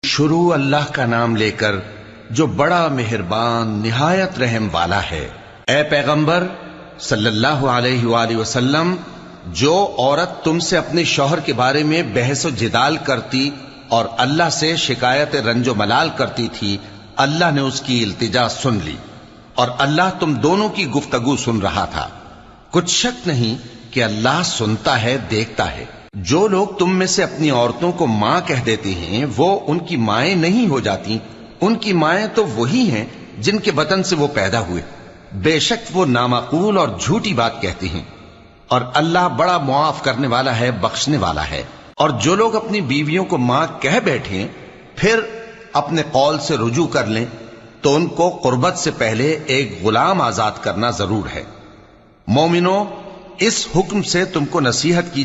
شروع اللہ کا نام لے کر جو بڑا مہربان نہایت رحم والا ہے۔ اے پیغمبر صلی اللہ علیہ وآلہ وسلم، جو عورت تم سے اپنے شوہر کے بارے میں بحث و جدال کرتی اور اللہ سے شکایت رنج و ملال کرتی تھی، اللہ نے اس کی التجا سن لی اور اللہ تم دونوں کی گفتگو سن رہا تھا۔ کچھ شک نہیں کہ اللہ سنتا ہے، دیکھتا ہے۔ جو لوگ تم میں سے اپنی عورتوں کو ماں کہہ دیتے ہیں وہ ان کی مائیں نہیں ہو جاتی، ان کی مائیں تو وہی ہیں جن کے بطن سے وہ پیدا ہوئے۔ بے شک وہ نامعقول اور جھوٹی بات کہتے ہیں، اور اللہ بڑا معاف کرنے والا ہے، بخشنے والا ہے۔ اور جو لوگ اپنی بیویوں کو ماں کہہ بیٹھیں پھر اپنے قول سے رجوع کر لیں تو ان کو قربت سے پہلے ایک غلام آزاد کرنا ضرور ہے۔ مومنوں، اس حکم سے تم کو نصیحت کی